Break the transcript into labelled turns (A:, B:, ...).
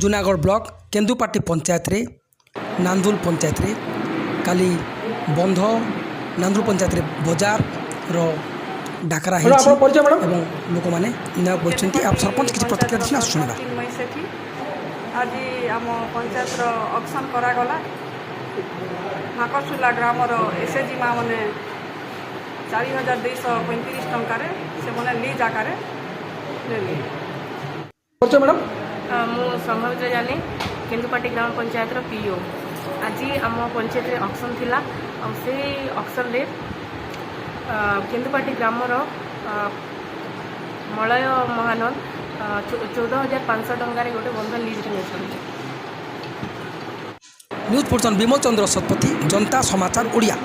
A: Junagadh block केन्दुपाटी panchayat रे नांदुल पंचायत रे काली बंध नांदुल पंचायत रे बाजार रो डाकरा है एवं लोक मैंने बसती आप सरपंच किसी प्रतिक्रिया शुणा
B: आज आम पंचायत ऑक्शन करागला हाकरसुला ग्राम एसएचजी माँ मैंने 4235 टंकार से मैंने लीज आकार
C: मैडम
D: मु संभावित जानी केन्दुपाटी ग्राम पंचायत पीओ आज आम पंचायत रे ऑक्शन थिला और से ऑक्शन रे केन्दुपाटी ग्राम मलय महानंद 14,500 टंकार गोटे बंध लीज नहीं।
A: न्यूज पर्सन विमल चंद्र शतपथी जनता समाचार ओडिया।